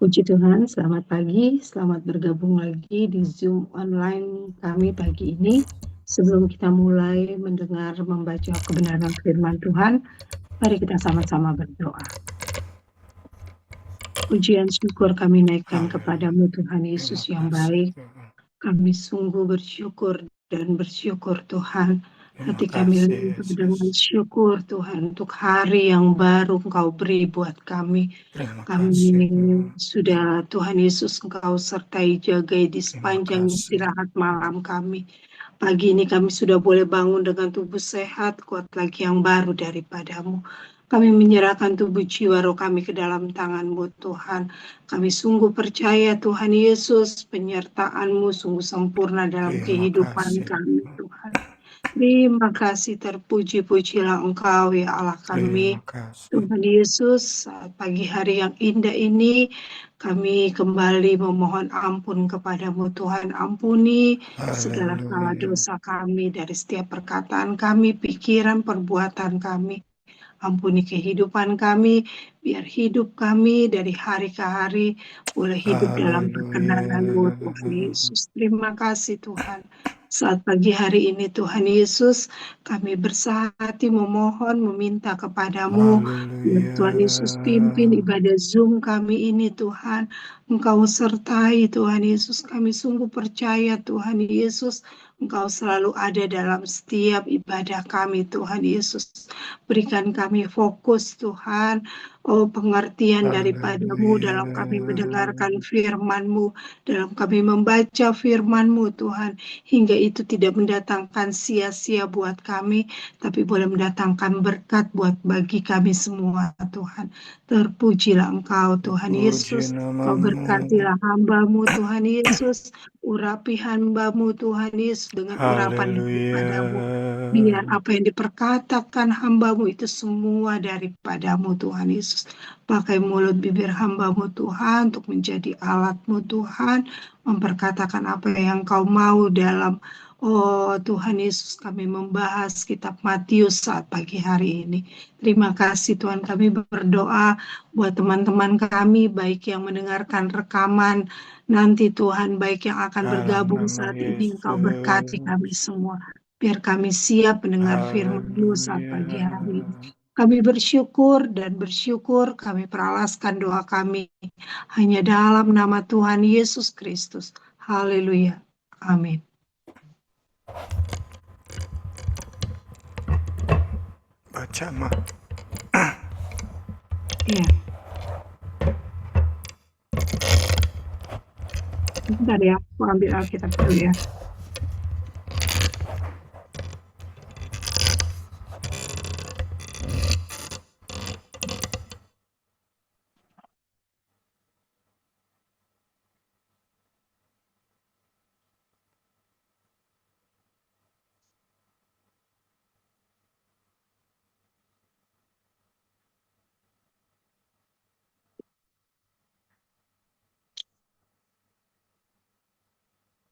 Puji Tuhan, selamat pagi, selamat bergabung lagi di Zoom online kami pagi ini. Sebelum kita mulai mendengar membaca kebenaran firman Tuhan, mari kita sama-sama berdoa. Pujian syukur kami naikkan kepadamu Tuhan Yesus yang baik. Kami sungguh bersyukur dan bersyukur Tuhan. Hati kami limpah dengan syukur Tuhan untuk hari yang baru Engkau beri buat kami. Kami ini sudah Tuhan Yesus Engkau sertai jagai di sepanjang istirahat malam kami. Pagi ini kami sudah boleh bangun dengan tubuh sehat, kuat lagi yang baru daripadamu. Kami menyerahkan tubuh jiwa roh kami ke dalam tangan-Mu Tuhan. Kami sungguh percaya Tuhan Yesus, penyertaan-Mu sungguh sempurna dalam kehidupan kami Tuhan. Terima kasih, terpuji-pujilah Engkau ya Allah kami. Tuhan Yesus, saat pagi hari yang indah ini, kami kembali memohon ampun kepadamu Tuhan. Ampuni segala salah dosa kami dari setiap perkataan kami, pikiran, perbuatan kami. Ampuni kehidupan kami, biar hidup kami dari hari ke hari boleh hidup dalam perkenan-Mu Tuhan Yesus. Terima kasih Tuhan. Saat pagi hari ini Tuhan Yesus, kami bersahati memohon, meminta kepadamu, biar Tuhan Yesus pimpin ibadah Zoom kami ini Tuhan. Engkau sertai Tuhan Yesus, kami sungguh percaya Tuhan Yesus, Engkau selalu ada dalam setiap ibadah kami Tuhan Yesus. Berikan kami fokus Tuhan, pengertian daripadamu dalam kami mendengarkan firman-Mu, dalam kami membaca firman-Mu Tuhan, hingga itu tidak mendatangkan sia-sia buat kami, tapi boleh mendatangkan berkat buat bagi kami semua Tuhan. Terpujilah Engkau Tuhan Yesus, Kau berkatilah hamba-Mu Tuhan Yesus, urapi hamba-Mu Tuhan Yesus dengan urapan daripadamu. Biar apa yang diperkatakan hamba-Mu itu semua daripadamu Tuhan Yesus. Pakai mulut bibir hamba-Mu Tuhan untuk menjadi alat-Mu Tuhan, memperkatakan apa yang Kau mau dalam Tuhan Yesus, kami membahas kitab Matius saat pagi hari ini. Terima kasih Tuhan, kami berdoa buat teman-teman kami, baik yang mendengarkan rekaman nanti Tuhan, baik yang akan bergabung saat ini, Engkau berkati kami semua. Biar kami siap mendengar firman-Mu saat pagi hari ini. Kami bersyukur dan bersyukur kami peralaskan doa kami hanya dalam nama Tuhan Yesus Kristus. Haleluya. Amin. Baca, Ma. Iya. Bentar ya, aku ambil Alkitab dulu ya.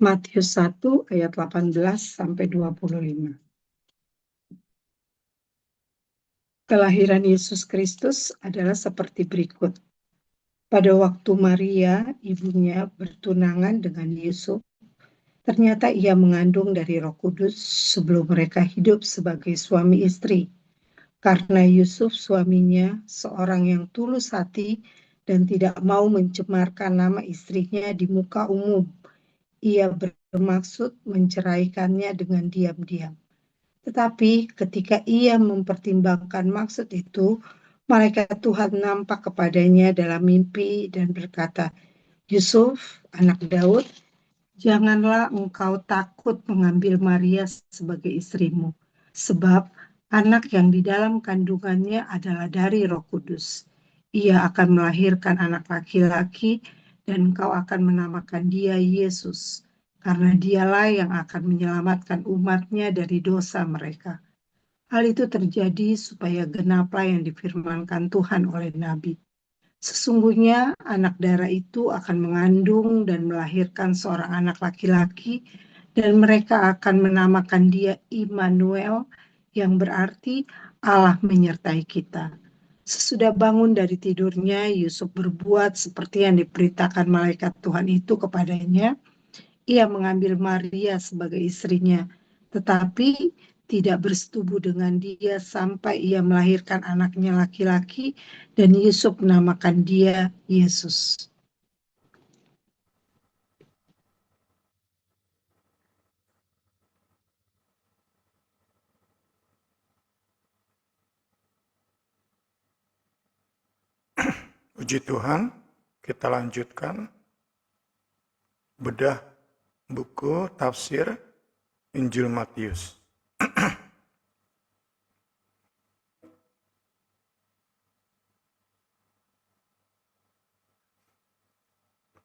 Matius 1 ayat 18 sampai 25. Kelahiran Yesus Kristus adalah seperti berikut. Pada waktu Maria, ibunya, bertunangan dengan Yusuf, ternyata ia mengandung dari Roh Kudus sebelum mereka hidup sebagai suami istri. Karena Yusuf suaminya seorang yang tulus hati dan tidak mau mencemarkan nama istrinya di muka umum, ia bermaksud menceraikannya dengan diam-diam. Tetapi ketika ia mempertimbangkan maksud itu, malaikat Tuhan nampak kepadanya dalam mimpi dan berkata, Yusuf, anak Daud, janganlah engkau takut mengambil Maria sebagai istrimu, sebab anak yang di dalam kandungannya adalah dari Roh Kudus. Ia akan melahirkan anak laki-laki dan engkau akan menamakan dia Yesus, karena dialah yang akan menyelamatkan umatnya dari dosa mereka. Hal itu terjadi supaya genaplah yang difirmankan Tuhan oleh Nabi. Sesungguhnya anak darah itu akan mengandung dan melahirkan seorang anak laki-laki, dan mereka akan menamakan dia Immanuel, yang berarti Allah menyertai kita. Sesudah bangun dari tidurnya, Yusuf berbuat seperti yang diperintahkan malaikat Tuhan itu kepadanya. Ia mengambil Maria sebagai istrinya, tetapi tidak bersetubuh dengan dia sampai ia melahirkan anaknya laki-laki, dan Yusuf menamakan dia Yesus. Puji Tuhan, kita lanjutkan bedah buku tafsir Injil Matius.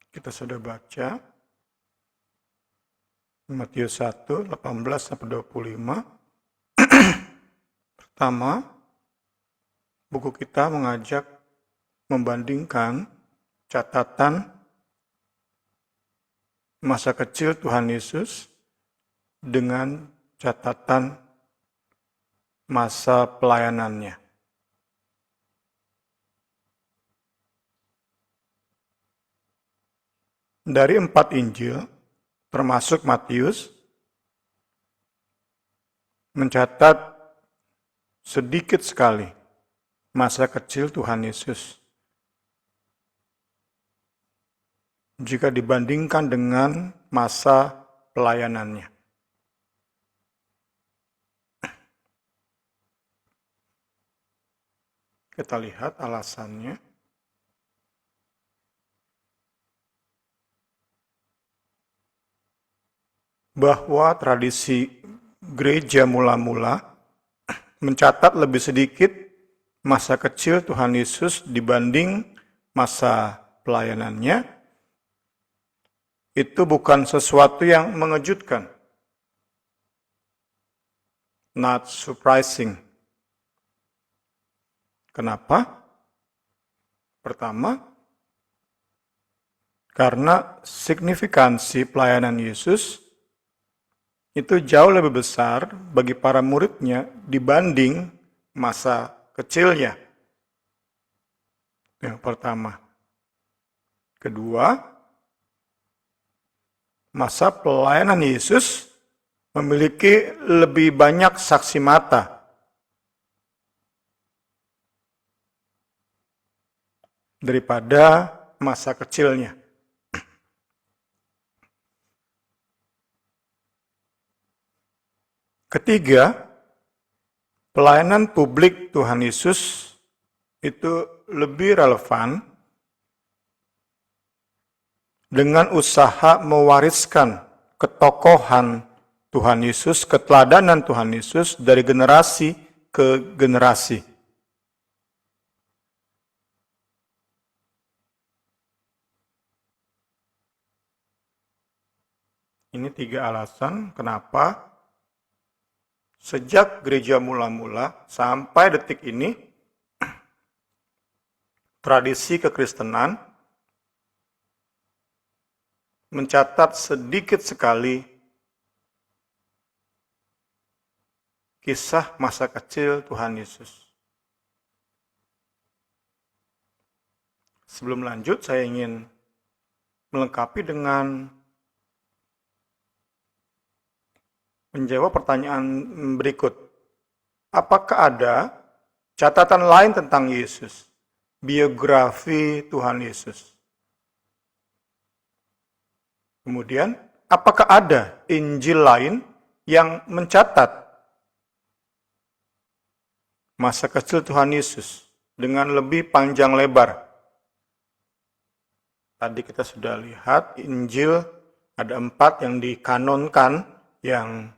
Kita sudah baca Matius 1, 18-25. Pertama, buku kita mengajak membandingkan catatan masa kecil Tuhan Yesus dengan catatan masa pelayanannya. Dari 4 Injil, termasuk Matius, mencatat sedikit sekali masa kecil Tuhan Yesus jika dibandingkan dengan masa pelayanannya. Kita lihat alasannya. Bahwa tradisi gereja mula-mula mencatat lebih sedikit masa kecil Tuhan Yesus dibanding masa pelayanannya, itu bukan sesuatu yang mengejutkan. Not surprising. Kenapa? Pertama, karena signifikansi pelayanan Yesus itu jauh lebih besar bagi para muridnya dibanding masa kecilnya. Yang pertama. Kedua, masa pelayanan Yesus memiliki lebih banyak saksi mata daripada masa kecilnya. Ketiga, pelayanan publik Tuhan Yesus itu lebih relevan dengan usaha mewariskan ketokohan Tuhan Yesus, keteladanan Tuhan Yesus dari generasi ke generasi. Ini 3 alasan kenapa sejak gereja mula-mula sampai detik ini, tradisi kekristenan mencatat sedikit sekali kisah masa kecil Tuhan Yesus. Sebelum lanjut, saya ingin melengkapi dengan menjawab pertanyaan berikut. Apakah ada catatan lain tentang Yesus? Biografi Tuhan Yesus. Kemudian, apakah ada Injil lain yang mencatat masa kecil Tuhan Yesus dengan lebih panjang lebar? Tadi kita sudah lihat Injil ada 4 yang dikanonkan, yang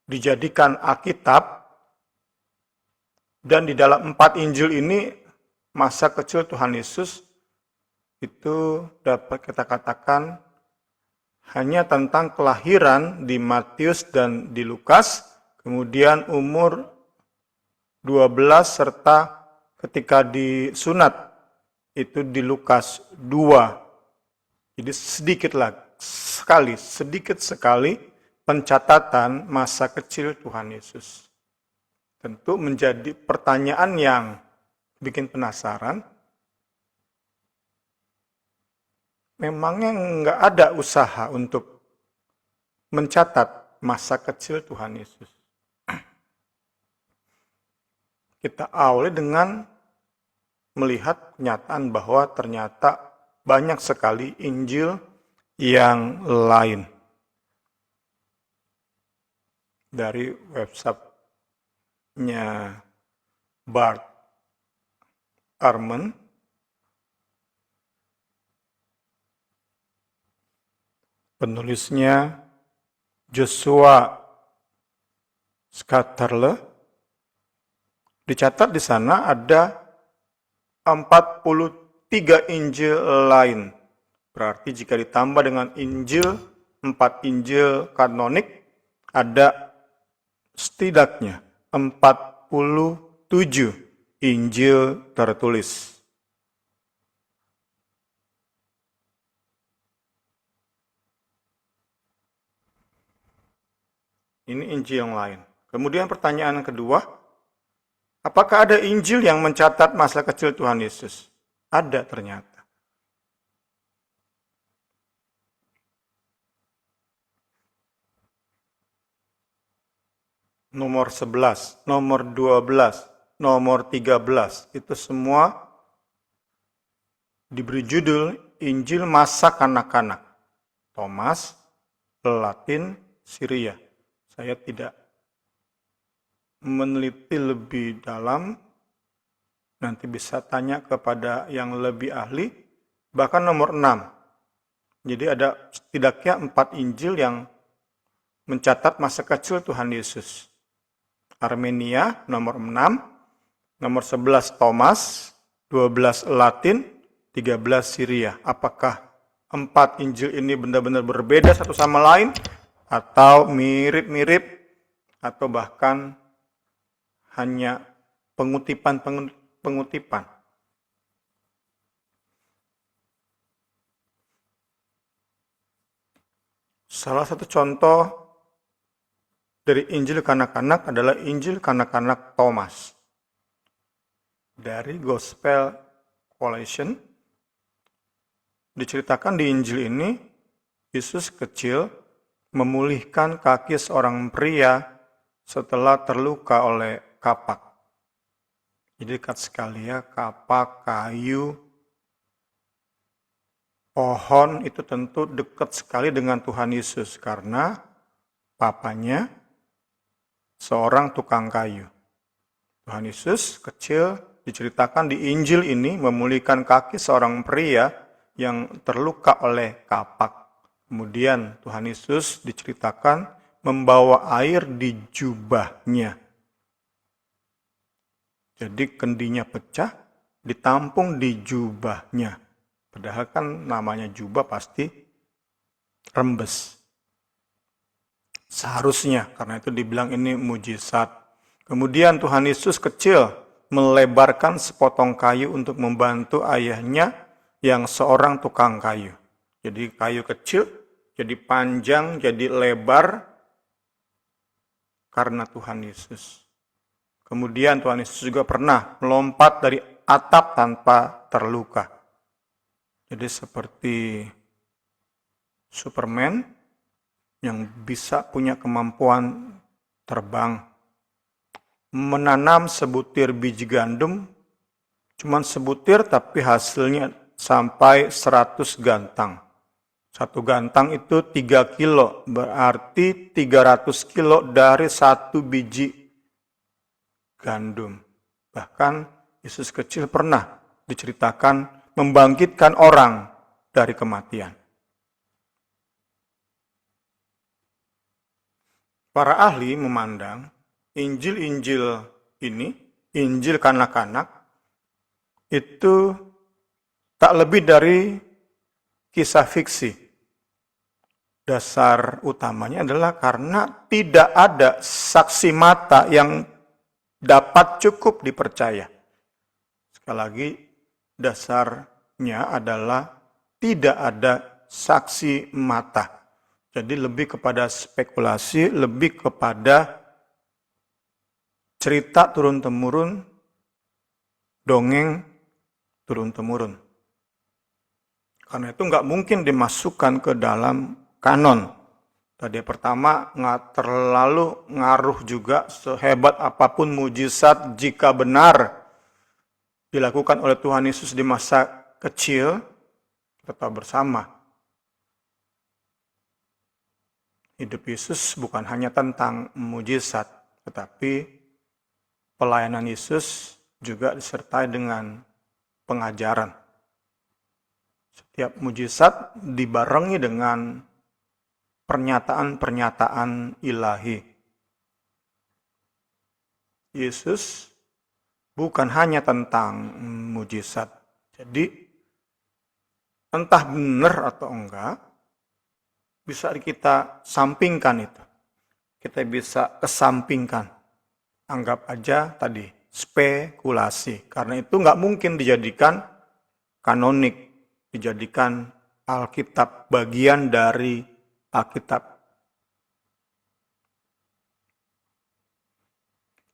dijadikan Alkitab, dan di dalam 4 Injil ini masa kecil Tuhan Yesus itu dapat kita katakan hanya tentang kelahiran di Matius dan di Lukas, kemudian umur 12 serta ketika disunat itu di Lukas 2. Jadi sedikit sekali pencatatan masa kecil Tuhan Yesus. tentu menjadi pertanyaan yang bikin penasaran. Memangnya nggak ada usaha untuk mencatat masa kecil Tuhan Yesus? Kita awali dengan melihat kenyataan bahwa ternyata banyak sekali Injil yang lain. Dari websitenya Bart Ehrman, penulisnya Joshua Scatterle, dicatat di sana ada 43 Injil lain. Berarti jika ditambah dengan 4 Injil kanonik, ada setidaknya 47 Injil tertulis. Ini Injil yang lain. Kemudian pertanyaan yang kedua, apakah ada Injil yang mencatat masa kecil Tuhan Yesus? Ada ternyata. Nomor 11, nomor 12, nomor 13, itu semua diberi judul Injil masa kanak-kanak. Thomas, Latin, Syria. Saya tidak meneliti lebih dalam, nanti bisa tanya kepada yang lebih ahli. Bahkan nomor 6. Jadi ada setidaknya 4 Injil yang mencatat masa kecil Tuhan Yesus. Armenia nomor 6, nomor 11 Thomas, 12 Latin, 13 Syria. Apakah 4 Injil ini benar-benar berbeda satu sama lain, atau mirip-mirip, atau bahkan hanya pengutipan? Salah satu contoh dari Injil kanak-kanak adalah Injil kanak-kanak Thomas. Dari Gospel Coalition, diceritakan di Injil ini, Yesus kecil memulihkan kaki seorang pria setelah terluka oleh kapak. Jadi dekat sekali ya, kapak, kayu, pohon itu tentu dekat sekali dengan Tuhan Yesus karena papanya seorang tukang kayu. Tuhan Yesus kecil diceritakan di Injil ini memulihkan kaki seorang pria yang terluka oleh kapak. Kemudian Tuhan Yesus diceritakan membawa air di jubahnya. Jadi kendinya pecah, ditampung di jubahnya. Padahal kan namanya jubah pasti rembes. Seharusnya, karena itu dibilang ini mujizat. Kemudian Tuhan Yesus kecil melebarkan sepotong kayu untuk membantu ayahnya yang seorang tukang kayu. Jadi kayu kecil, jadi panjang, jadi lebar karena Tuhan Yesus. Kemudian Tuhan Yesus juga pernah melompat dari atap tanpa terluka. Jadi seperti Superman yang bisa punya kemampuan terbang. Menanam sebutir biji gandum, cuman sebutir tapi hasilnya sampai 100 gantang. 1 gantang itu 3 kilo, berarti 300 kilo dari 1 biji gandum. Bahkan Yesus kecil pernah diceritakan membangkitkan orang dari kematian. Para ahli memandang Injil-Injil ini, Injil kanak-kanak, itu tak lebih dari kisah fiksi. Dasar utamanya adalah karena tidak ada saksi mata yang dapat cukup dipercaya. Sekali lagi, dasarnya adalah tidak ada saksi mata. Jadi lebih kepada spekulasi, lebih kepada cerita turun-temurun, dongeng turun-temurun. Karena itu nggak mungkin dimasukkan ke dalam kanon. Tadi pertama, nggak terlalu ngaruh juga sehebat apapun mujizat jika benar dilakukan oleh Tuhan Yesus di masa kecil, tetap bersama. Hidup Yesus bukan hanya tentang mujizat, tetapi pelayanan Yesus juga disertai dengan pengajaran. Setiap mujizat dibarengi dengan pernyataan-pernyataan ilahi. Yesus bukan hanya tentang mujizat. Jadi, entah benar atau enggak, bisa kita sampingkan itu. Kita bisa kesampingkan. Anggap aja tadi, spekulasi. Karena itu nggak mungkin dijadikan kanonik, dijadikan Alkitab, bagian dari Alkitab.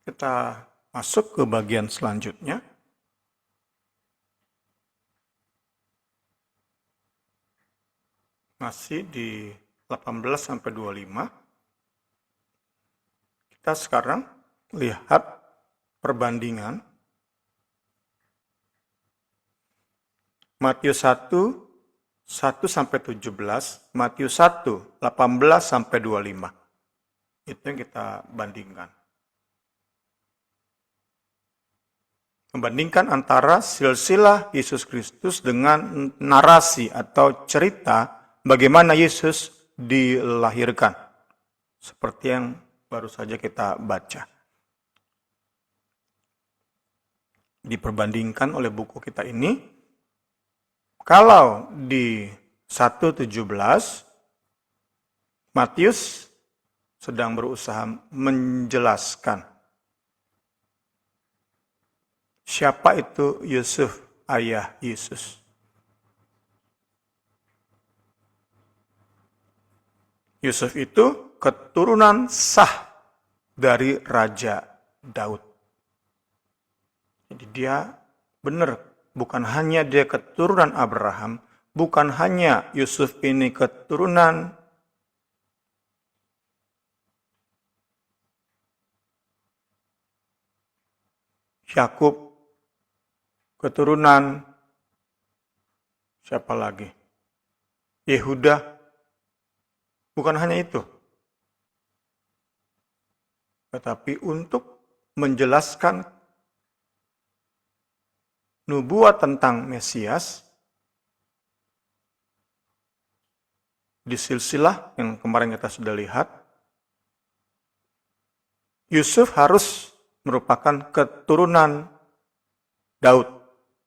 Kita masuk ke bagian selanjutnya. Masih di 18-25. Kita sekarang lihat perbandingan Matius 1, 1-17, Matius 1, 18-25. Itu yang kita bandingkan. Membandingkan antara silsilah Yesus Kristus dengan narasi atau cerita bagaimana Yesus dilahirkan. Seperti yang baru saja kita baca. Diperbandingkan oleh buku kita ini, kalau di 1:17, Matius sedang berusaha menjelaskan siapa itu Yusuf, ayah Yesus. Yusuf itu keturunan sah dari Raja Daud. Jadi dia benar, bukan hanya dia keturunan Abraham, bukan hanya Yusuf ini keturunan Yakub, keturunan siapa lagi? Yehuda, bukan hanya itu. Tetapi untuk menjelaskan nubuat tentang Mesias di silsilah yang kemarin kita sudah lihat, Yusuf harus merupakan keturunan Daud.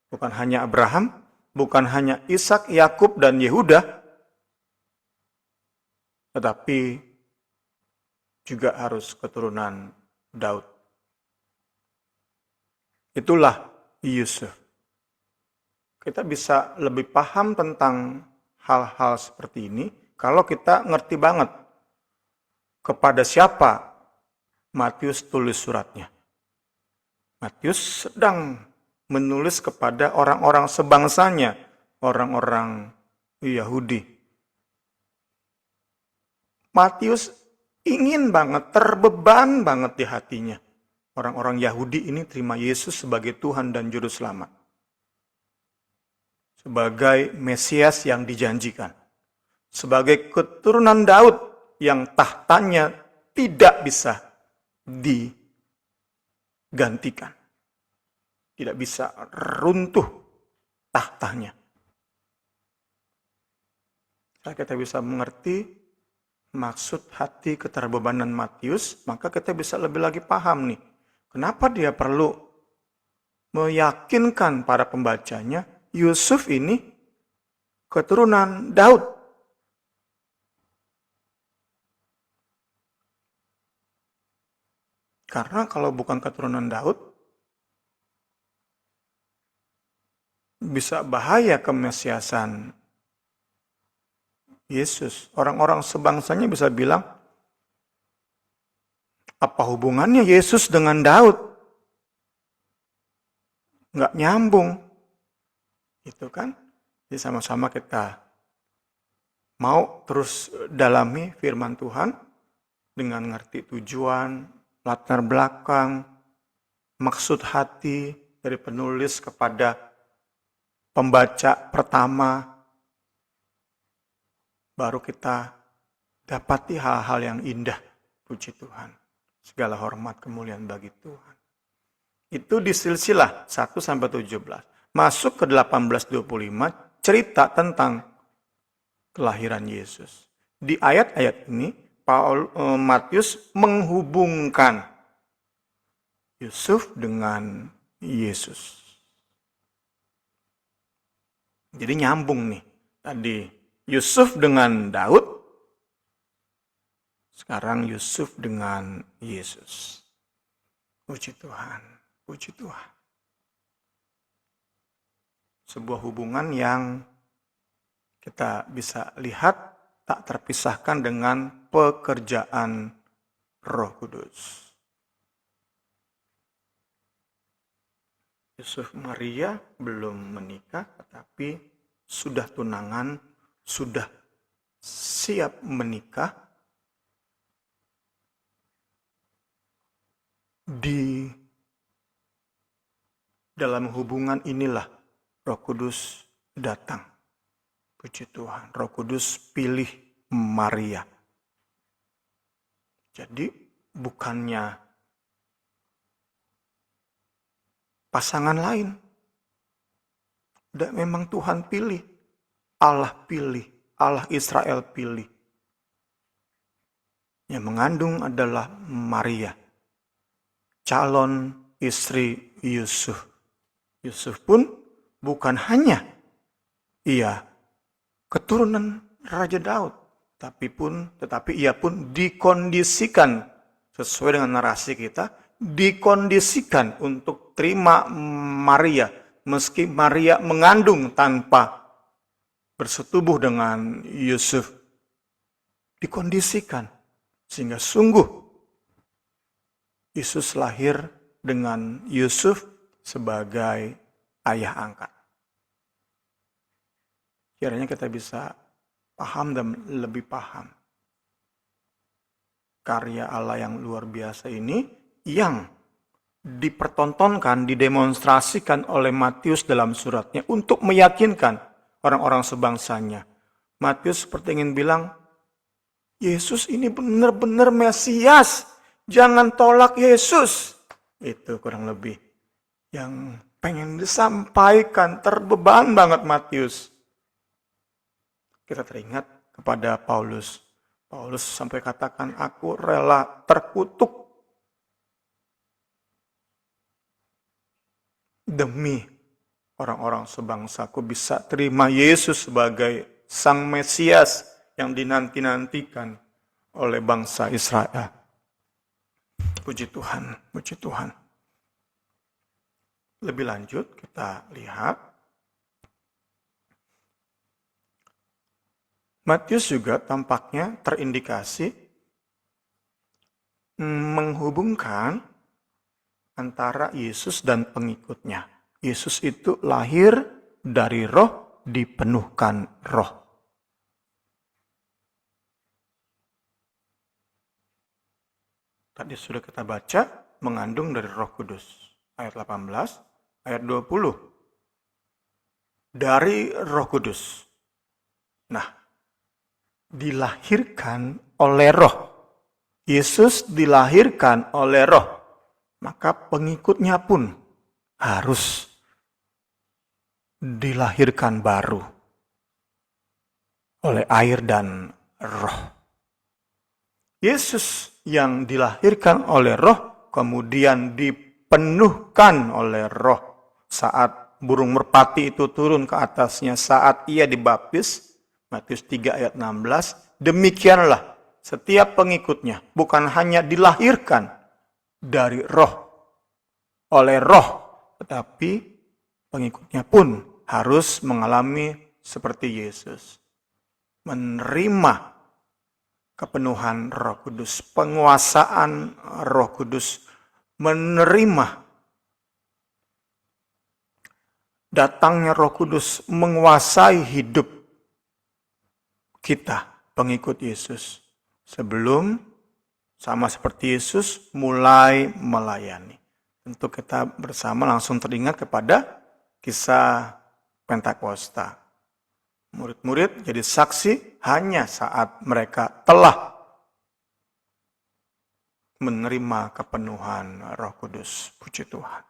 Bukan hanya Abraham, bukan hanya Ishak, Yakub, dan Yehuda, tetapi juga harus keturunan Daud. Itulah Yusuf. Kita bisa lebih paham tentang hal-hal seperti ini kalau kita ngerti banget kepada siapa Matius tulis suratnya. Matius sedang menulis kepada orang-orang sebangsanya, orang-orang Yahudi. Matius ingin banget, terbeban banget di hatinya. Orang-orang Yahudi ini terima Yesus sebagai Tuhan dan Juru Selamat. Sebagai Mesias yang dijanjikan. Sebagai keturunan Daud yang tahtanya tidak bisa digantikan. Tidak bisa runtuh tahtanya. Kalau kita bisa mengerti maksud hati keterbebanan Matius, maka kita bisa lebih lagi paham nih. Kenapa dia perlu meyakinkan para pembacanya, Yusuf ini keturunan Daud. Karena kalau bukan keturunan Daud, bisa bahaya kemesiasan Yesus. Orang-orang sebangsanya bisa bilang, Apa hubungannya Yesus dengan Daud? Nggak nyambung. Itu kan. Jadi sama-sama kita mau terus dalami firman Tuhan dengan ngerti tujuan, latar belakang, maksud hati dari penulis kepada pembaca pertama. Baru kita dapati hal-hal yang indah. Puji Tuhan. Segala hormat kemuliaan bagi Tuhan. Itu di silsilah 1-17. Masuk ke 18-25, cerita tentang kelahiran Yesus. Di ayat-ayat ini, Matius menghubungkan Yusuf dengan Yesus. Jadi nyambung nih. Tadi Yusuf dengan Daud, sekarang Yusuf dengan Yesus. Puji Tuhan, puji Tuhan. Sebuah hubungan yang kita bisa lihat tak terpisahkan dengan pekerjaan Roh Kudus. Yusuf Maria belum menikah, tetapi sudah tunangan, sudah siap menikah. Di dalam hubungan inilah Roh Kudus datang. Puji Tuhan, Roh Kudus pilih Maria. Jadi bukannya pasangan lain. Memang Tuhan pilih. Allah pilih. Allah Israel pilih. Yang mengandung adalah Maria. Calon istri Yusuf. Yusuf pun bukan hanya ia keturunan Raja Daud, tetapi ia pun dikondisikan sesuai dengan narasi kita, dikondisikan untuk terima Maria, meski Maria mengandung tanpa bersetubuh dengan Yusuf. Dikondisikan sehingga sungguh Yesus lahir dengan Yusuf sebagai ayah angkat. Kiranya kita bisa paham dan lebih paham karya Allah yang luar biasa ini yang dipertontonkan, didemonstrasikan oleh Matius dalam suratnya untuk meyakinkan orang-orang sebangsanya. Matius seperti ingin bilang, Yesus ini benar-benar Mesias. Jangan tolak Yesus. Itu kurang lebih yang pengen disampaikan. Terbeban banget Matius. Kita teringat kepada Paulus. Paulus sampai katakan, aku rela terkutuk demi orang-orang sebangsaku bisa terima Yesus sebagai Sang Mesias yang dinanti-nantikan oleh bangsa Israel. Puji Tuhan, puji Tuhan. Lebih lanjut kita lihat. Matius juga tampaknya terindikasi menghubungkan antara Yesus dan pengikutnya. Yesus itu lahir dari roh, dipenuhkan roh. Tadi sudah kita baca, mengandung dari Roh Kudus. Ayat 18, ayat 20. Dari Roh Kudus. Nah, dilahirkan oleh roh. Yesus dilahirkan oleh roh. Maka pengikutnya pun harus dilahirkan baru oleh air dan roh. Yesus yang dilahirkan oleh roh, kemudian dipenuhkan oleh roh saat burung merpati itu turun ke atasnya saat ia dibaptis, Matius 3 ayat 16, demikianlah setiap pengikutnya bukan hanya dilahirkan dari roh, oleh roh, tetapi pengikutnya pun harus mengalami seperti Yesus. Menerima kepenuhan Roh Kudus, penguasaan Roh Kudus, menerima datangnya Roh Kudus menguasai hidup kita, pengikut Yesus. Sebelum sama seperti Yesus mulai melayani. Tentu kita bersama langsung teringat kepada kisah Pentakosta. Murid-murid jadi saksi hanya saat mereka telah menerima kepenuhan Roh Kudus. Puji Tuhan.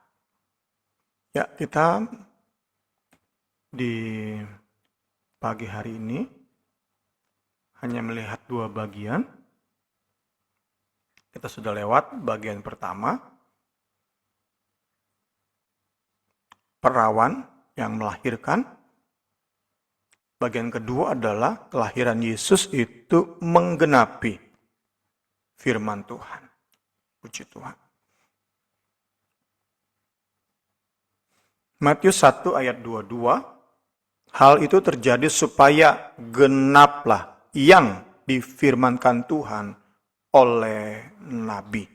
Ya, kita di pagi hari ini hanya melihat dua bagian. Kita sudah lewat bagian pertama, perawan yang melahirkan. Bagian kedua adalah kelahiran Yesus itu menggenapi firman Tuhan. Puji Tuhan. Matius 1 ayat 22, hal itu terjadi supaya genaplah yang difirmankan Tuhan oleh Nabi.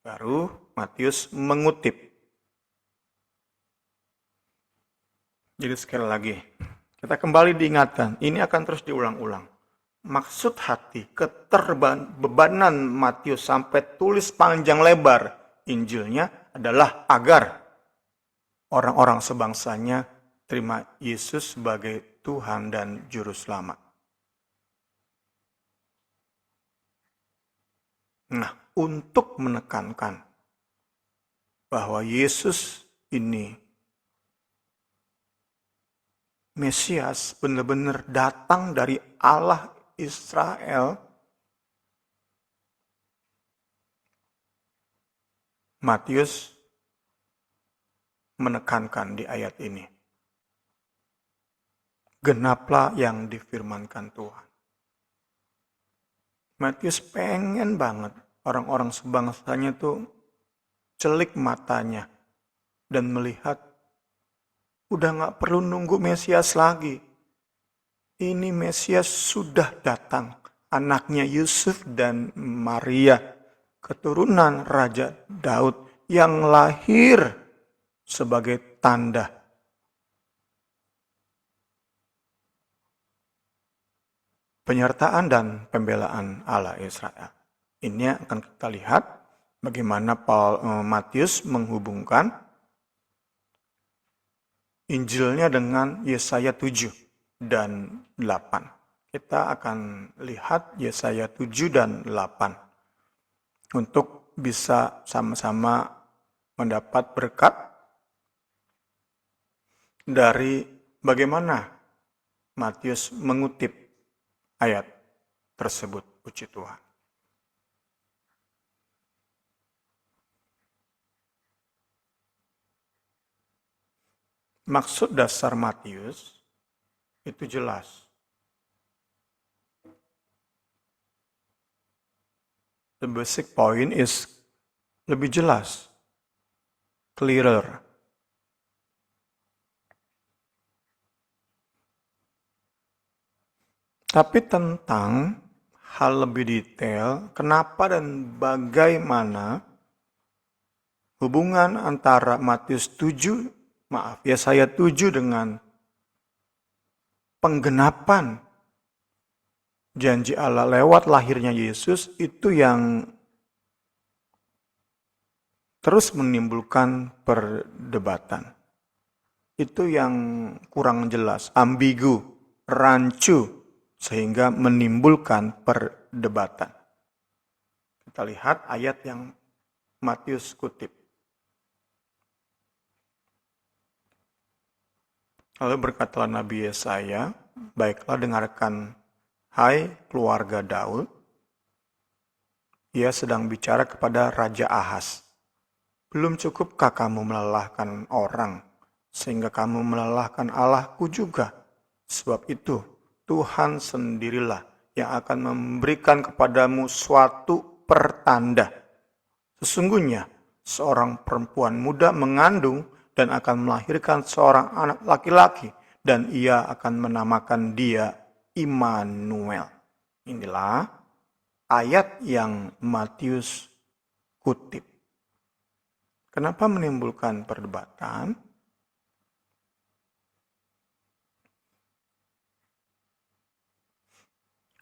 Baru Matius mengutip. Jadi sekali lagi, kita kembali diingatkan, ini akan terus diulang-ulang. Maksud hati, keterbebanan Matius sampai tulis panjang lebar Injilnya adalah agar orang-orang sebangsanya terima Yesus sebagai Tuhan dan Juru Selamat. Nah, untuk menekankan bahwa Yesus ini Mesias benar-benar datang dari Allah Israel, Matius menekankan di ayat ini. Genaplah yang difirmankan Tuhan. Matius pengen banget orang-orang sebangsanya tuh celik matanya dan melihat udah gak perlu nunggu Mesias lagi. Ini Mesias sudah datang. Anaknya Yusuf dan Maria. Keturunan Raja Daud yang lahir sebagai tanda. Penyertaan dan pembelaan Allah Israel. Ini akan kita lihat bagaimana Matius menghubungkan Injilnya dengan Yesaya 7 dan 8. Kita akan lihat Yesaya 7 dan 8 untuk bisa sama-sama mendapat berkat dari bagaimana Matius mengutip ayat tersebut. Puji Tuhan. Maksud dasar Matius itu jelas. The basic point is lebih jelas, clearer. Tapi tentang hal lebih detail, kenapa dan bagaimana hubungan antara Yesaya 7 dengan penggenapan janji Allah lewat lahirnya Yesus itu yang terus menimbulkan perdebatan. Itu yang kurang jelas, ambigu, rancu, sehingga menimbulkan perdebatan. Kita lihat ayat yang Matius kutip. Lalu berkatalah Nabi Yesaya, baiklah dengarkan, hai keluarga Daud. Ia sedang bicara kepada Raja Ahaz. Belum cukupkah kamu melelahkan orang, sehingga kamu melelahkan Allahku juga? Sebab itu, Tuhan sendirilah yang akan memberikan kepadamu suatu pertanda. Sesungguhnya, seorang perempuan muda mengandung dan akan melahirkan seorang anak laki-laki, dan ia akan menamakan dia Immanuel. Inilah ayat yang Matius kutip. Kenapa menimbulkan perdebatan?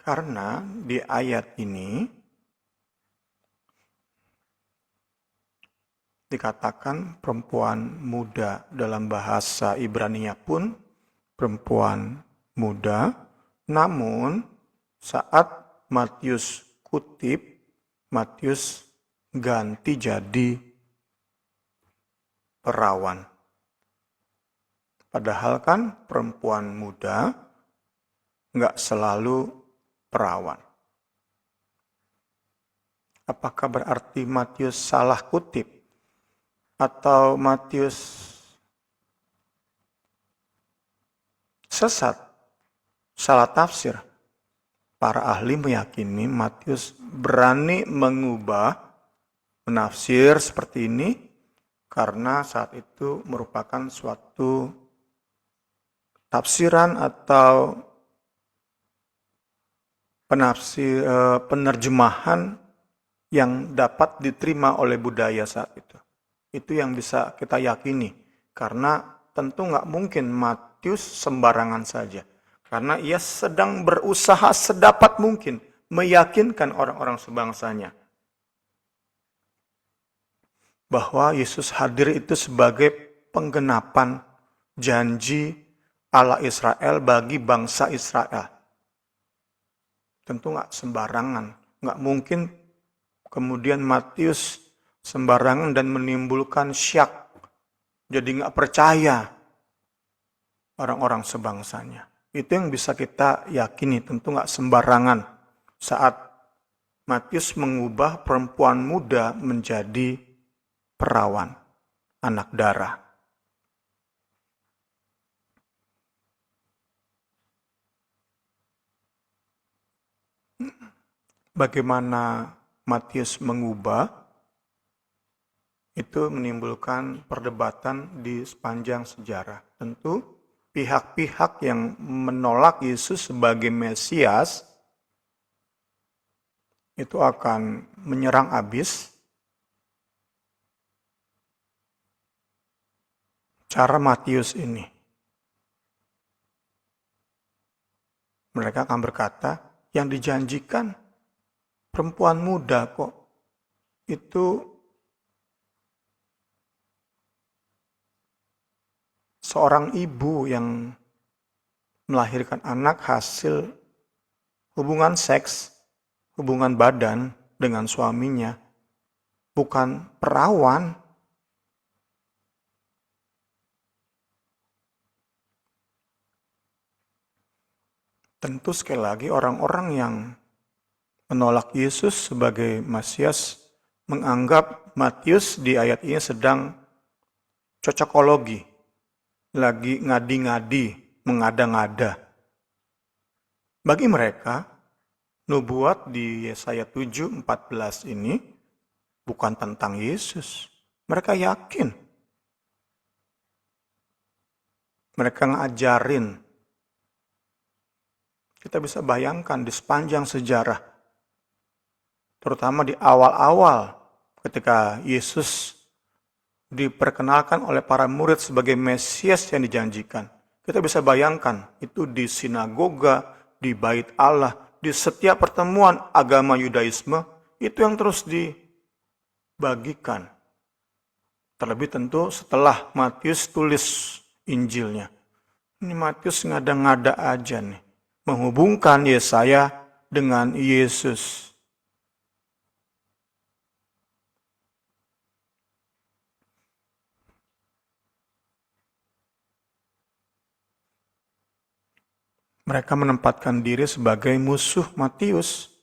Karena di ayat ini dikatakan perempuan muda, dalam bahasa Ibrani pun perempuan muda, namun saat Matius kutip, Matius ganti jadi perawan. Padahal kan perempuan muda nggak selalu perawan. Apakah berarti Matius salah kutip? Atau Matius sesat, salah tafsir? Para ahli meyakini Matius berani mengubah menafsir seperti ini karena saat itu merupakan suatu tafsiran atau penerjemahan yang dapat diterima oleh budaya saat itu. Itu yang bisa kita yakini, karena tentu nggak mungkin Matius sembarangan saja. Karena ia sedang berusaha sedapat mungkin meyakinkan orang-orang sebangsanya bahwa Yesus hadir itu sebagai penggenapan janji Allah Israel bagi bangsa Israel. Tentu nggak sembarangan, nggak mungkin kemudian Matius sembarangan dan menimbulkan syak, jadi nggak percaya orang-orang sebangsanya. Itu yang bisa kita yakini, tentu nggak sembarangan saat Matius mengubah perempuan muda menjadi perawan, anak darah. Bagaimana Matius mengubah? Itu menimbulkan perdebatan di sepanjang sejarah. Tentu pihak-pihak yang menolak Yesus sebagai Mesias itu akan menyerang habis cara Matius ini. Mereka akan berkata, yang dijanjikan perempuan muda kok, itu seorang ibu yang melahirkan anak hasil hubungan seks, hubungan badan dengan suaminya, bukan perawan. Tentu sekali lagi orang-orang yang menolak Yesus sebagai Mesias menganggap Matius di ayat ini sedang cocokologi, lagi ngadi-ngadi, mengada-ngada. Bagi mereka, nubuat di Yesaya 7:14 ini bukan tentang Yesus. Mereka yakin. Mereka ngajarin. Kita bisa bayangkan di sepanjang sejarah, terutama di awal-awal ketika Yesus diperkenalkan oleh para murid sebagai Mesias yang dijanjikan. Kita bisa bayangkan itu di sinagoga, di bait Allah, di setiap pertemuan agama Yudaisme, itu yang terus dibagikan. Terlebih tentu setelah Matius tulis Injilnya. Ini Matius ngada-ngada aja nih, menghubungkan Yesaya dengan Yesus. Mereka menempatkan diri sebagai musuh Matius.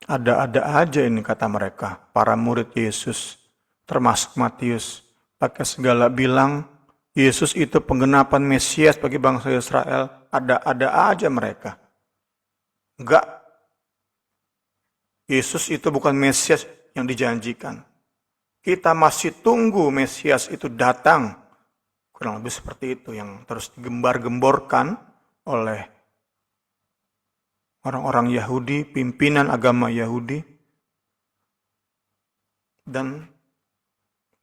Ada-ada aja ini kata mereka, para murid Yesus, termasuk Matius. Pakai segala bilang, Yesus itu penggenapan Mesias bagi bangsa Israel. Ada-ada aja mereka. Enggak. Yesus itu bukan Mesias yang dijanjikan. Kita masih tunggu Mesias itu datang. Kurang lebih seperti itu yang terus digembar-gemborkan oleh orang-orang Yahudi, pimpinan agama Yahudi, dan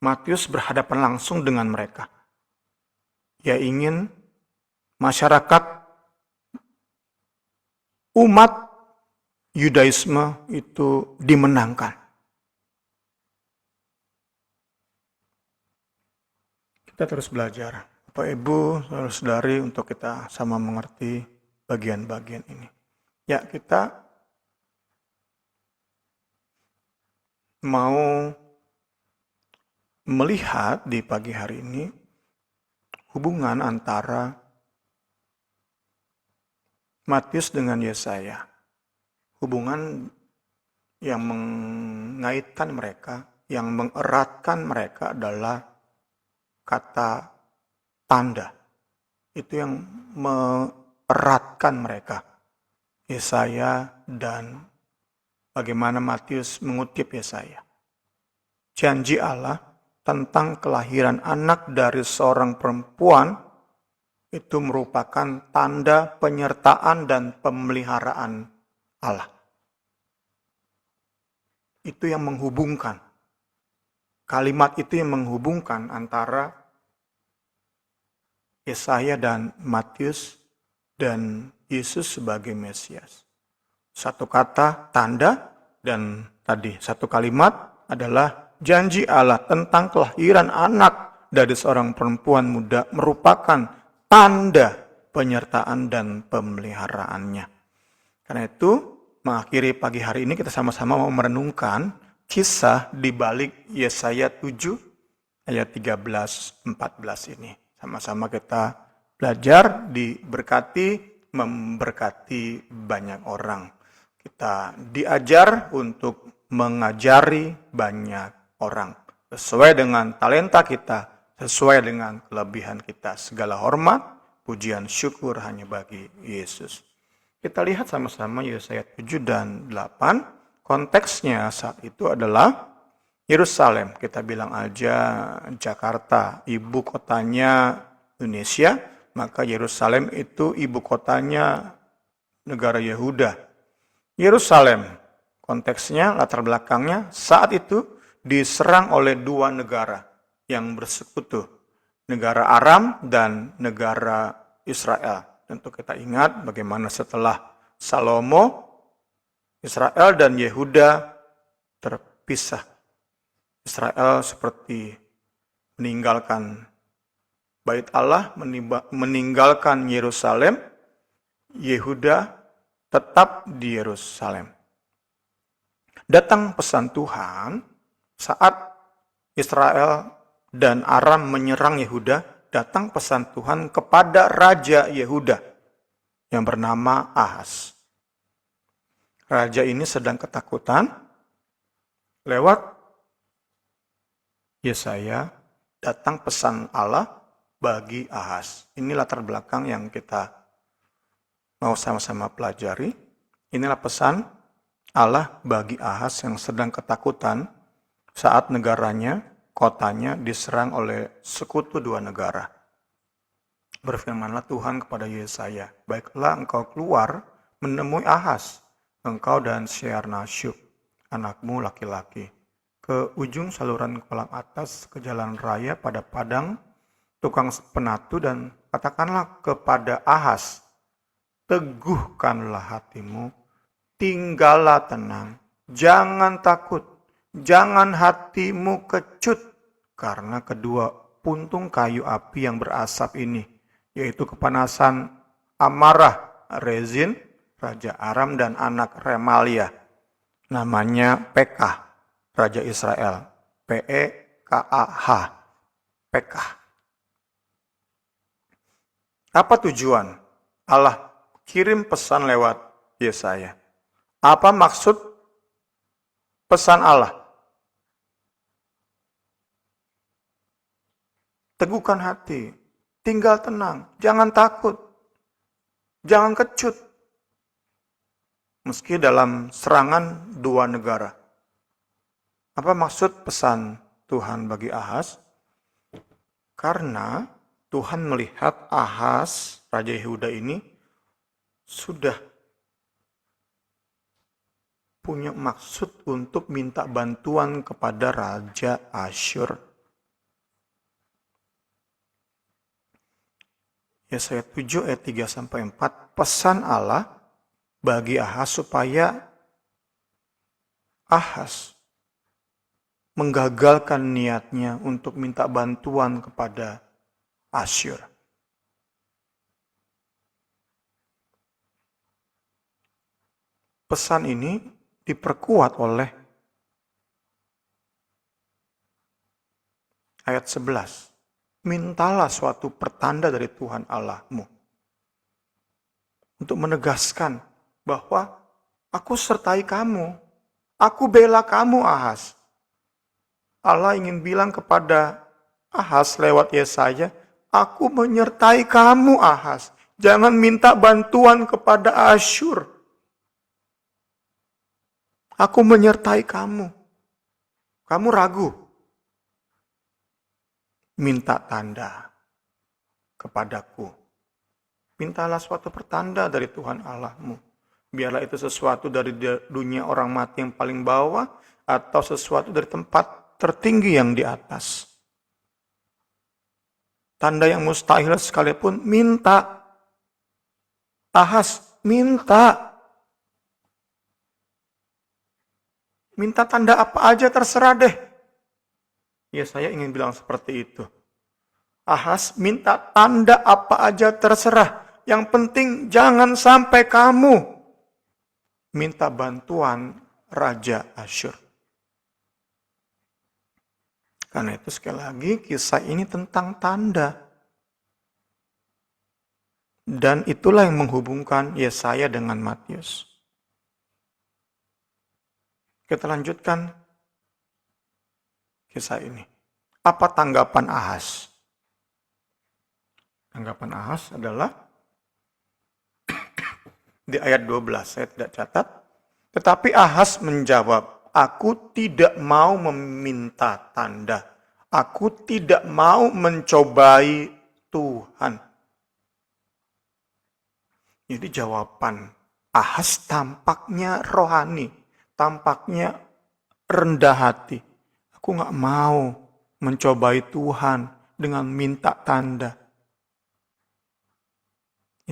Matius berhadapan langsung dengan mereka. Ia ingin masyarakat umat Yudaisme itu dimenangkan. Kita terus belajar, Bapak Ibu, saudara-saudari, untuk kita sama mengerti bagian-bagian ini. Ya, kita mau melihat di pagi hari ini hubungan antara Matius dengan Yesaya. Hubungan yang mengaitkan mereka, yang mengeratkan mereka adalah kata tanda. Itu yang mengeratkan mereka. Yesaya dan bagaimana Matius mengutip Yesaya. Janji Allah tentang kelahiran anak dari seorang perempuan itu merupakan tanda penyertaan dan pemeliharaan Allah. Itu yang menghubungkan. Kalimat itu yang menghubungkan antara Yesaya dan Matius dan Yesus sebagai Mesias. Satu kata tanda dan tadi satu kalimat adalah janji Allah tentang kelahiran anak dari seorang perempuan muda merupakan tanda penyertaan dan pemeliharaannya. Karena itu, mengakhiri pagi hari ini kita sama-sama mau merenungkan kisah di balik Yesaya 7 ayat 13-14 ini. Sama-sama kita belajar, diberkati, memberkati banyak orang. Kita diajar untuk mengajari banyak orang. Sesuai dengan talenta kita, sesuai dengan kelebihan kita. Segala hormat, pujian, syukur hanya bagi Yesus. Kita lihat sama-sama Yesaya 7 dan 8. Konteksnya saat itu adalah Yerusalem. Kita bilang aja Jakarta, ibu kotanya Indonesia. Maka Yerusalem itu ibu kotanya negara Yehuda. Yerusalem, konteksnya, latar belakangnya, saat itu diserang oleh dua negara yang bersekutu. Negara Aram dan negara Israel. Tentu kita ingat bagaimana setelah Salomo, Israel dan Yehuda terpisah. Israel seperti meninggalkan Bait Allah, meninggalkan Yerusalem. Yehuda tetap di Yerusalem. Datang pesan Tuhan saat Israel dan Aram menyerang Yehuda, datang pesan Tuhan kepada Raja Yehuda yang bernama Ahaz. Raja ini sedang ketakutan. Lewat Yesaya datang pesan Allah bagi Ahaz. Ini latar belakang yang kita mau sama-sama pelajari. Inilah pesan Allah bagi Ahaz yang sedang ketakutan saat negaranya, kotanya diserang oleh sekutu dua negara. Berfirmanlah Tuhan kepada Yesaya, baiklah engkau keluar menemui Ahaz, engkau dan Syarnasyub, anakmu laki-laki, ke ujung saluran kolam atas ke jalan raya pada padang tukang penatu, dan katakanlah kepada Ahaz, teguhkanlah hatimu, tinggallah tenang, jangan takut, jangan hatimu kecut, karena kedua puntung kayu api yang berasap ini, yaitu kepanasan amarah Rezin, Raja Aram, dan anak Remalia, namanya Pekah, Raja Israel, P-E-K-A-H, Pekah. Apa tujuan Allah kirim pesan lewat Yesaya? Apa maksud pesan Allah? Teguhkan hati, tinggal tenang, jangan takut, jangan kecut. Meski dalam serangan dua negara. Apa maksud pesan Tuhan bagi Ahaz? Karena Tuhan melihat Ahaz, Raja Yehuda ini, sudah punya maksud untuk minta bantuan kepada Raja Asyur. Yesaya 7 ayat 3-4, pesan Allah bagi Ahaz supaya Ahaz menggagalkan niatnya untuk minta bantuan kepada Asyur. Pesan ini diperkuat oleh ayat 11. Mintalah suatu pertanda dari Tuhan Allahmu. Untuk menegaskan bahwa aku sertai kamu. Aku bela kamu, Ahaz. Allah ingin bilang kepada Ahaz lewat Yesaya, aku menyertai kamu, Ahaz. Jangan minta bantuan kepada Asyur. Aku menyertai kamu. Kamu ragu. Minta tanda kepadaku. Mintalah suatu pertanda dari Tuhan Allahmu. Biarlah itu sesuatu dari dunia orang mati yang paling bawah atau sesuatu dari tempat tertinggi yang di atas. Tanda yang mustahil sekalipun minta. Ahaz, minta. Minta tanda apa aja terserah deh. Ya, saya ingin bilang seperti itu. Ahaz, minta tanda apa aja terserah. Yang penting jangan sampai kamu minta bantuan Raja Asyur. Karena itu sekali lagi kisah ini tentang tanda. Dan itulah yang menghubungkan Yesaya dengan Matius. Kita lanjutkan kisah ini. Apa tanggapan Ahaz? Tanggapan Ahaz adalah di ayat 12, saya tidak catat. Tetapi Ahaz menjawab, aku tidak mau meminta tanda. Aku tidak mau mencobai Tuhan. Jadi jawaban Ahaz tampaknya rohani. Tampaknya rendah hati. Aku gak mau mencobai Tuhan dengan minta tanda.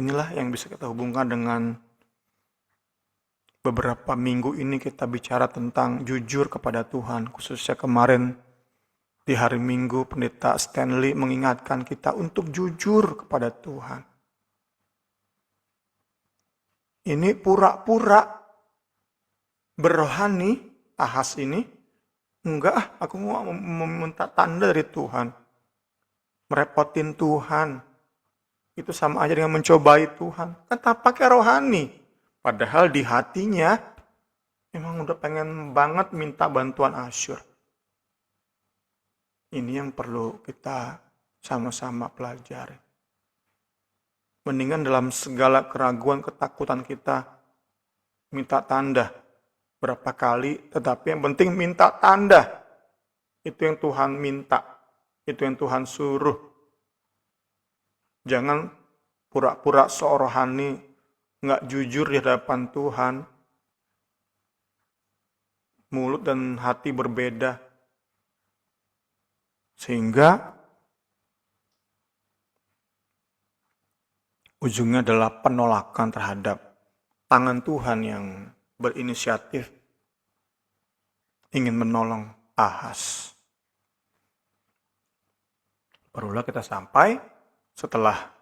Inilah yang bisa kita hubungkan dengan beberapa minggu ini kita bicara tentang jujur kepada Tuhan. Khususnya kemarin di hari Minggu Pendeta Stanley mengingatkan kita untuk jujur kepada Tuhan. Ini pura-pura berrohani, Ahaz ini, enggak, aku mau meminta tanda dari Tuhan. Merepotin Tuhan. Itu sama aja dengan mencobai Tuhan. Kan tampaknya rohani. Padahal di hatinya, memang udah pengen banget minta bantuan Asyur. Ini yang perlu kita sama-sama pelajari. Mendingan dalam segala keraguan, ketakutan kita, minta tanda. Berapa kali, tetapi yang penting minta tanda. Itu yang Tuhan minta. Itu yang Tuhan suruh. Jangan pura-pura sok rohani, nggak jujur di hadapan Tuhan. Mulut dan hati berbeda. Sehingga ujungnya adalah penolakan terhadap tangan Tuhan yang berinisiatif ingin menolong Ahaz. Barulah kita sampai setelah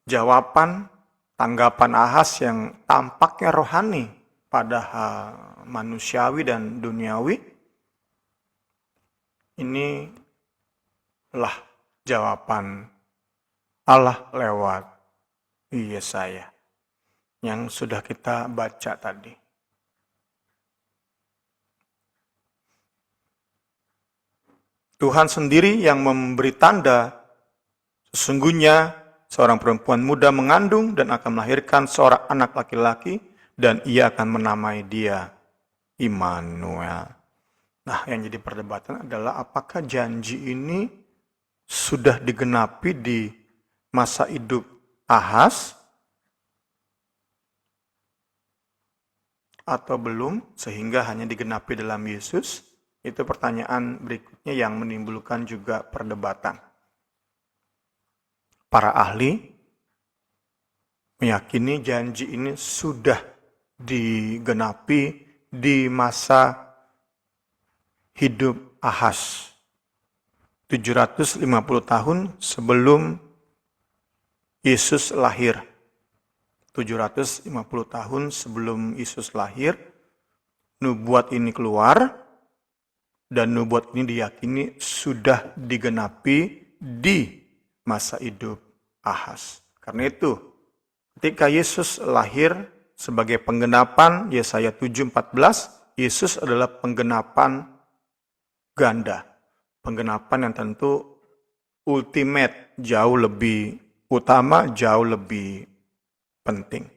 jawaban tanggapan Ahaz yang tampaknya rohani padahal manusiawi dan duniawi. Inilah jawaban Allah lewat Yesaya yang sudah kita baca tadi. Tuhan sendiri yang memberi tanda, sesungguhnya seorang perempuan muda mengandung dan akan melahirkan seorang anak laki-laki dan ia akan menamai dia Immanuel. Nah, yang jadi perdebatan adalah apakah janji ini sudah digenapi di masa hidup Ahaz atau belum sehingga hanya digenapi dalam Yesus? Itu pertanyaan berikutnya yang menimbulkan juga perdebatan. Para ahli meyakini janji ini sudah digenapi di masa hidup Ahas. 750 tahun sebelum Yesus lahir. 750 tahun sebelum Yesus lahir, nubuat ini keluar, dan nubuat ini diyakini sudah digenapi di masa hidup Ahas. Karena itu, ketika Yesus lahir sebagai penggenapan Yesaya 7:14, Yesus adalah penggenapan ganda. Penggenapan yang tentu ultimate, jauh lebih utama, jauh lebih penting.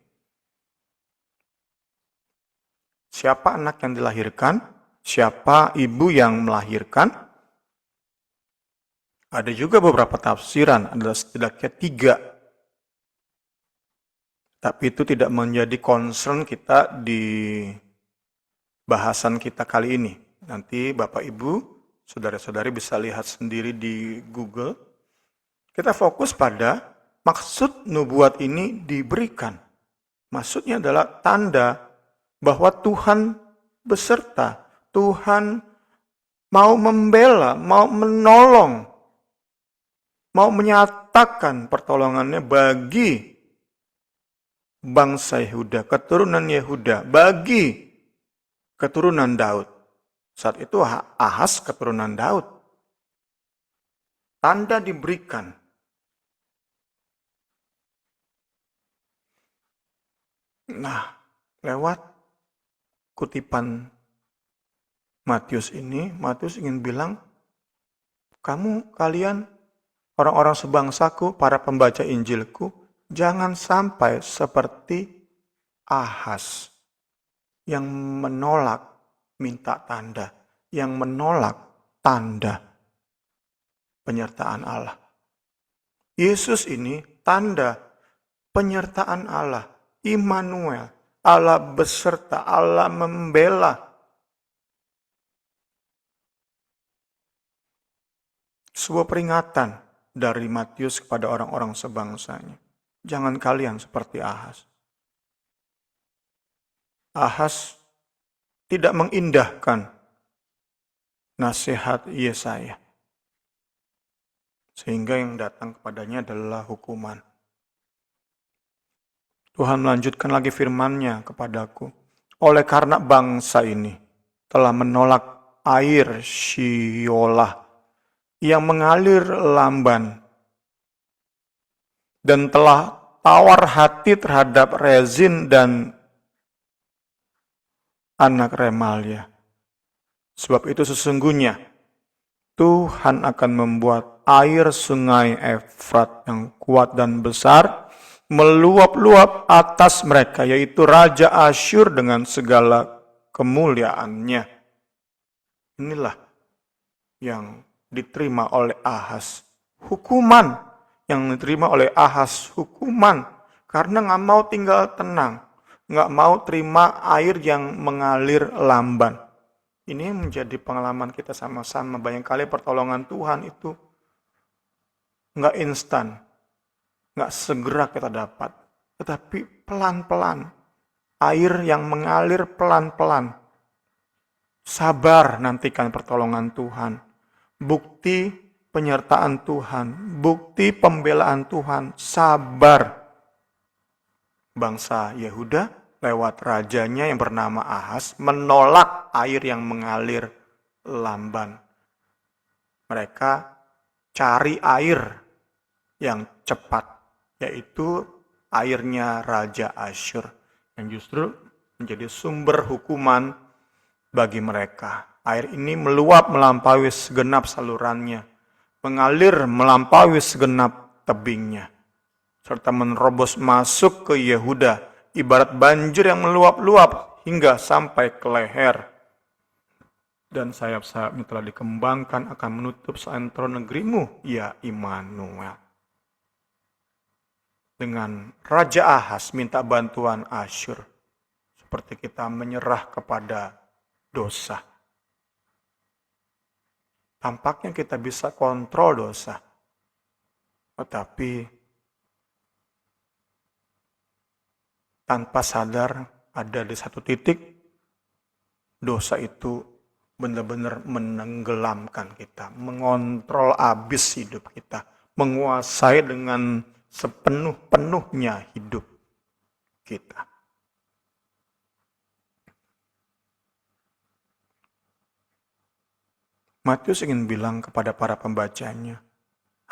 Siapa anak yang dilahirkan? Siapa ibu yang melahirkan? Ada juga beberapa tafsiran, ada setidaknya 3. Tapi itu tidak menjadi concern kita di bahasan kita kali ini. Nanti Bapak Ibu, saudara-saudari bisa lihat sendiri di Google. Kita fokus pada maksud nubuat ini diberikan. Maksudnya adalah tanda bahwa Tuhan beserta. Tuhan mau membela, mau menolong, mau menyatakan pertolongannya bagi bangsa Yehuda, keturunan Yehuda, bagi keturunan Daud. Saat itu Ahas keturunan Daud. Tanda diberikan. Nah, lewat kutipan Matius ini, Matius ingin bilang, kalian orang-orang sebangsaku, para pembaca Injilku, jangan sampai seperti Ahas yang menolak minta tanda, yang menolak tanda penyertaan Allah. Yesus ini tanda penyertaan Allah, Immanuel, Allah beserta, Allah membela. Sebuah peringatan dari Matius kepada orang-orang sebangsanya. Jangan kalian seperti Ahas. Ahas tidak mengindahkan nasihat Yesaya. Sehingga yang datang kepadanya adalah hukuman. Tuhan melanjutkan lagi firman-Nya kepadaku. Oleh karena bangsa ini telah menolak air Shiolah yang mengalir lamban dan telah tawar hati terhadap Rezin dan anak Remalia. Sebab itu sesungguhnya Tuhan akan membuat air sungai Efrat yang kuat dan besar meluap-luap atas mereka, yaitu Raja Asyur dengan segala kemuliaannya. Inilah yang diterima oleh Ahas. Hukuman yang diterima oleh Ahas. Hukuman karena gak mau tinggal tenang. Gak mau terima air yang mengalir lamban. Ini menjadi pengalaman kita sama-sama. Banyak kali pertolongan Tuhan itu gak instan. Gak segera kita dapat. Tetapi pelan-pelan. Air yang mengalir pelan-pelan. Sabar nantikan pertolongan Tuhan. Bukti penyertaan Tuhan, bukti pembelaan Tuhan, sabar. Bangsa Yehuda lewat rajanya yang bernama Ahas menolak air yang mengalir lamban. Mereka cari air yang cepat, yaitu airnya Raja Asyur, yang justru menjadi sumber hukuman bagi mereka. Air ini meluap melampaui segenap salurannya, mengalir melampaui segenap tebingnya, serta menerobos masuk ke Yehuda, ibarat banjir yang meluap-luap hingga sampai ke leher. Dan sayap-sayapnya telah dikembangkan akan menutup seantero negerimu, ya Immanuel. Dengan Raja Ahas minta bantuan Asyur. seperti kita menyerah kepada dosa. Tampaknya kita bisa kontrol dosa, tetapi tanpa sadar ada di satu titik dosa itu benar-benar menenggelamkan kita, mengontrol abis hidup kita, menguasai dengan sepenuh-penuhnya hidup kita. Matius ingin bilang kepada para pembacanya,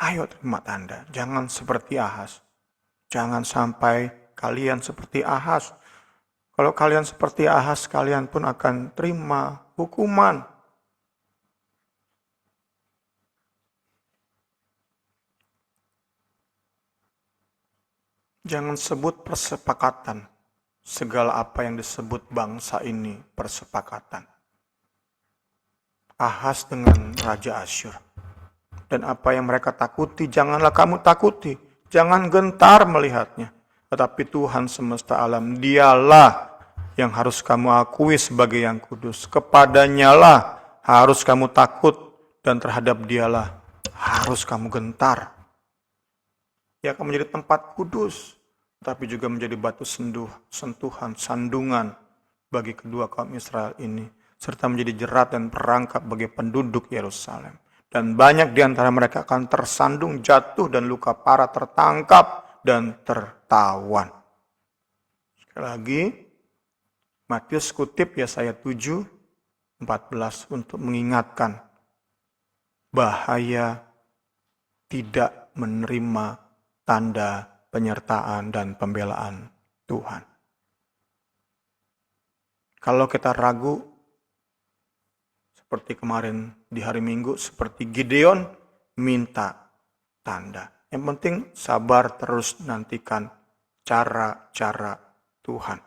ayo terima tanda, jangan seperti Ahas. Jangan sampai kalian seperti Ahas. Kalau kalian seperti Ahas, kalian pun akan terima hukuman. Jangan sebut persepakatan. Segala apa yang disebut bangsa ini persepakatan. Ahas dengan Raja Asyur. Dan apa yang mereka takuti, janganlah kamu takuti. Jangan gentar melihatnya. Tetapi Tuhan semesta alam, dialah yang harus kamu akui sebagai yang kudus. Kepadanya lah harus kamu takut, dan terhadap dialah harus kamu gentar. Ia akan menjadi tempat kudus, tapi juga menjadi batu sentuhan, sandungan bagi kedua kaum Israel ini, serta menjadi jerat dan perangkap bagi penduduk Yerusalem. Dan banyak di antara mereka akan tersandung, jatuh, dan luka parah, tertangkap, dan tertawan. Sekali lagi, Matius kutip Yesaya 7:14 untuk mengingatkan bahaya tidak menerima tanda penyertaan dan pembelaan Tuhan. Kalau kita ragu, seperti kemarin di hari Minggu, seperti Gideon, minta tanda. Yang penting sabar terus nantikan cara-cara Tuhan.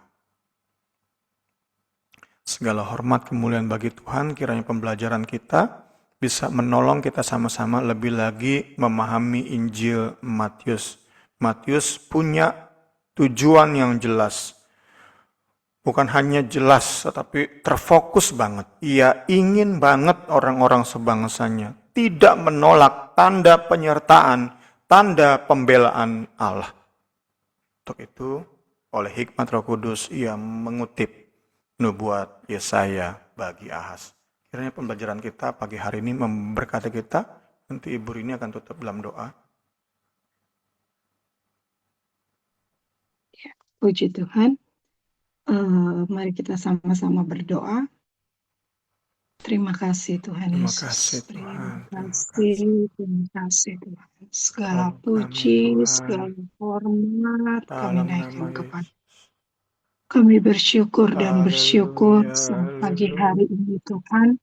Segala hormat kemuliaan bagi Tuhan, kiranya pembelajaran kita bisa menolong kita sama-sama lebih lagi memahami Injil Matius. Matius punya tujuan yang jelas. Bukan hanya jelas, tetapi terfokus banget. Ia ingin banget orang-orang sebangsanya tidak menolak tanda penyertaan, tanda pembelaan Allah. Untuk itu, oleh hikmat Roh Kudus, ia mengutip nubuat Yesaya bagi Ahas. Kiranya pembelajaran kita pagi hari ini memberkati kita. Nanti Ibu Rini akan tutup dalam doa. Ya, puji Tuhan. Mari kita sama-sama berdoa. Terima kasih Tuhan Yesus. Terima kasih Tuhan. Segala puji, segala hormat kami naikkan kepada. Kami bersyukur dan bersyukur pagi hari ini Tuhan.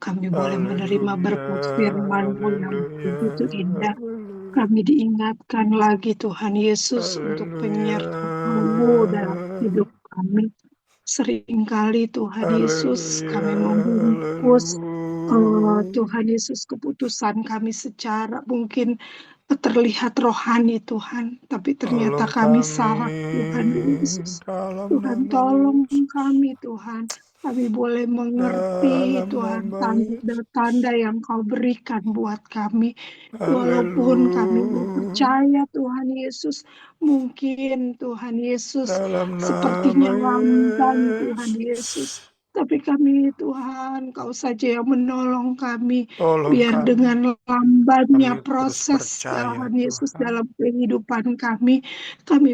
Kami boleh menerima berkat firman-Mu yang begitu indah. Kami diingatkan lagi Tuhan Yesus untuk penyertaan-Mu dalam hidup kami. Seringkali Tuhan Yesus kami membungkus Tuhan Yesus keputusan kami secara mungkin terlihat rohani Tuhan, tapi ternyata kami salah Tuhan Yesus. Tuhan tolong kami Tuhan. Kami boleh mengerti Tuhan tanda-tanda yang Kau berikan buat kami. Walaupun kami percaya Tuhan Yesus, mungkin Tuhan Yesus sepertinya lamban Tuhan Yesus. Tapi kami Tuhan, Kau saja yang menolong kami. Biar dengan lambannya proses Tuhan Yesus dalam kehidupan kami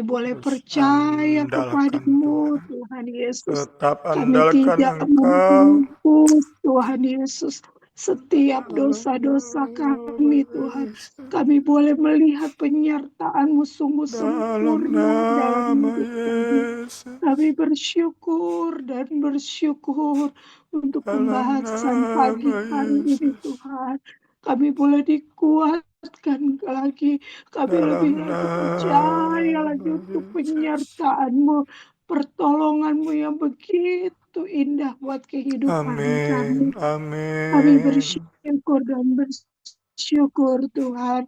boleh percaya kepada-Mu Tuhan Yesus. Kami tidak membungkus Tuhan Yesus setiap dosa-dosa kami Tuhan. Kami boleh melihat penyertaan-Mu sungguh sempurna dalam hidup kami. Kami bersyukur dan bersyukur untuk pembahasan pagi hari ini Tuhan. Kami boleh dikuatkan lagi. Kami lebih lagi percaya lagi untuk penyertaan-Mu, pertolongan-Mu yang begitu indah buat kehidupan kami. Kami bersyukur dan bersyukur Tuhan.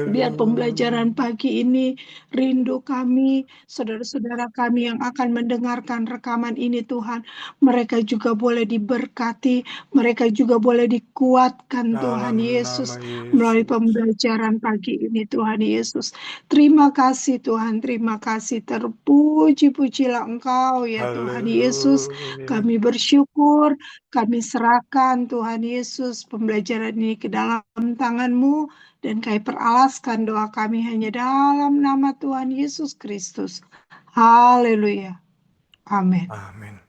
Biar Haleluya. pembelajaran pagi ini, rindu kami, saudara-saudara kami yang akan mendengarkan rekaman ini Tuhan, mereka juga boleh diberkati, mereka juga boleh dikuatkan Tuhan Dalam Yesus nama melalui Yesus. pembelajaran pagi ini Tuhan Yesus. Terima kasih Tuhan, terima kasih, terpuji-pujilah Engkau ya Tuhan Yesus. Haleluya. Kami bersyukur, kami serahkan Tuhan Yesus pembelajaran ini ke dalam tangan-Mu. Dan kami peralaskan doa kami hanya dalam nama Tuhan Yesus Kristus. Haleluya. Amin. Amin.